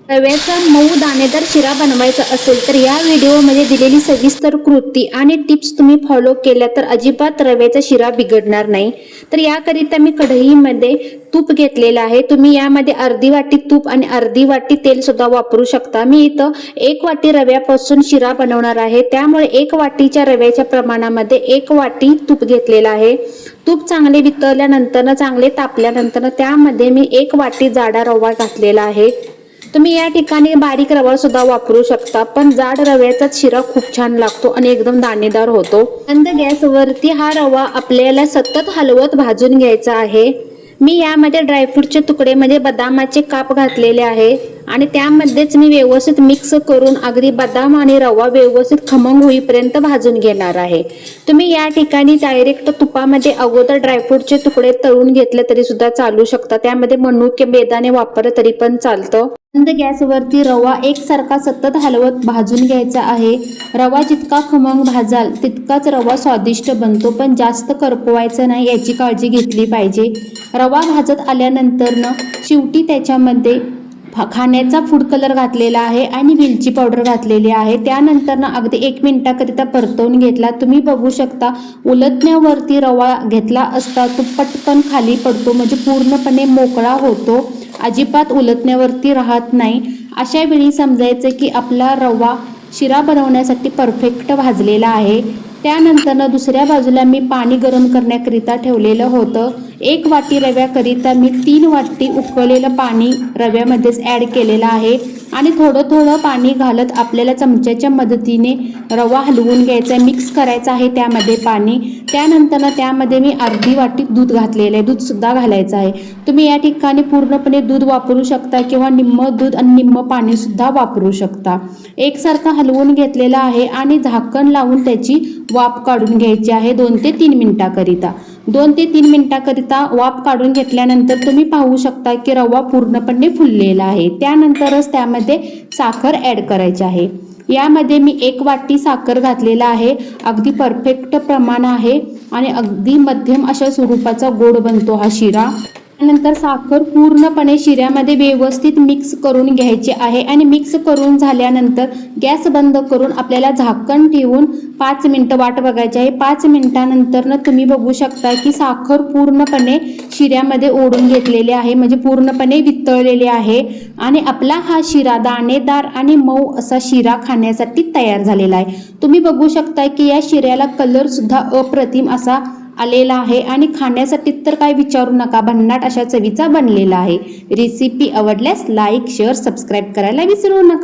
रव्याचा मऊ दाणेदार शिरा बनवायचा असेल तर या व्हिडिओमध्ये दिलेली सविस्तर कृती आणि टिप्स तुम्ही फॉलो केल्या तर अजिबात रव्याचा शिरा बिघडणार नाही। तर याकरिता मी कढईमध्ये तूप घेतलेलं आहे। तुम्ही यामध्ये अर्धी वाटी तूप आणि अर्धी वाटी तेल सुद्धा वापरू शकता। मी इथं 1 वाटी रव्यापासून शिरा बनवणार आहे, त्यामुळे 1 वाटीच्या रव्याच्या प्रमाणामध्ये 1 वाटी तूप घेतलेलं आहे। तूप चांगले वितळल्यानंतर चांगले तापल्यानंतर त्यामध्ये मी 1 वाटी जाडा रवा घातलेला आहे। तुम्ही या ठिकाणी बारीक रवा सुद्धा वापरू शकता, पण जाड रव्याचा शिरा खूप छान लागतो आणि एकदम दाणेदार होतो। मंद गॅसवरती हा रवा आपल्याला सतत हलवत भाजून घ्यायचा आहे। मी यामध्ये ड्रायफ्रूटचे तुकडे म्हणजे बदामाचे काप घातलेले आहे आणि त्यामध्येच मी व्यवस्थित मिक्स करून अगदी बदाम आणि रवा व्यवस्थित खमंग होईपर्यंत भाजून घेणार आहे। तुम्ही या ठिकाणी डायरेक्ट तुपामध्ये अगोदर ड्रायफ्रूटचे तुकडे तळून घेतले तरी सुद्धा चालू शकता, त्यामध्ये मनुके बेदाणे वापरले तरी पण चालतं। मंद गॅसवरती रवा एकसारखा सतत हलवत भाजून घ्यायचा आहे। रवा जितका खमंग भाजाल तितकाच रवा स्वादिष्ट बनतो, पण जास्त करपवायचं नाही याची काळजी घेतली पाहिजे। रवा भाजत आल्यानंतर शेवटी त्याच्यामध्ये खाण्याचा फूड कलर घातलेला आहे आणि वेलची पावडर घातलेली आहे। त्यानंतर अगदी 1 मिनिटाकरिता परतवून घेतला। तुम्ही बघू शकता उलटण्यावरती रवा घेतला असता तो पटकन खाली पडतो, म्हणजे पूर्णपणे मोकळा होतो, अजिबात उलटण्यावरती राहत नाही। अशा वेळी समजायचं की आपला रवा शिरा बनवण्यासाठी परफेक्ट भाजलेला आहे। त्यानंतर दुसऱ्या बाजूला मी पाणी गरम करण्याकरिता ठेवलेलं होतं। 1 वाटी रव्याकरिता मी 3 वाटी उकळलेलं पाणी रव्यामध्येच ॲड केलेलं आहे आणि थोडं थोडं पाणी घालत आपल्याला चमच्याच्या मदतीने रवा हलवून घ्यायचा, मिक्स करायचा आहे त्यामध्ये पाणी। त्यानंतर त्यामध्ये मी अर्धी वाटी दूध घातलेलं आहे, दूध सुद्धा घालायचं आहे। तुम्ही या ठिकाणी पूर्णपणे दूध वापरू शकता किंवा निम्म दूध आणि निम्म पाणी सुद्धा वापरू शकता। एकसारखं हलवून घेतलेलं आहे आणि झाकण लावून त्याची वाफ काढून घ्यायची आहे 2 ते 3 मिनिटाकरिता। 2 ते 3 मिनिटाकरिता वाफ काढून घेतल्यानंतर तुम्ही पाहू शकता की रवा पूर्णपणे फुललेला आहे। त्यानंतरच त्यामध्ये साखर ॲड करायची आहे। यामध्ये मी 1 वाटी साखर घातलेला आहे, अगदी परफेक्ट प्रमाण आहे आणि अगदी मध्यम अशा स्वरूपाचा गोड बनतो हा शिरा। त्यानंतर साखर पूर्णपणे शिऱ्यामध्ये व्यवस्थित मिक्स करून घ्यायची आहे आणि मिक्स करून झाल्यानंतर गॅस बंद करून आपल्याला झाकण ठेवून 5 मिनिटं वाट बघायची आहे। 5 मिनिटानंतर तुम्ही बघू शकता की साखर पूर्णपणे शिऱ्यामध्ये ओढून घेतलेली आहे, म्हणजे पूर्णपणे वितळलेली आहे आणि आपला हा शिरा दाणेदार आणि मऊ असा शिरा खाण्यासाठी तयार झालेला आहे। तुम्ही बघू शकता की या शिऱ्याला कलर सुद्धा अप्रतिम असा आलेला आहे आणि खाण्यासाठी तर काय विचारू नका, भन्नाट अशा चवीचा बनलेला आहे। रेसिपी आवडल्यास लाईक, शेअर, सबस्क्राईब करायला विसरू नका।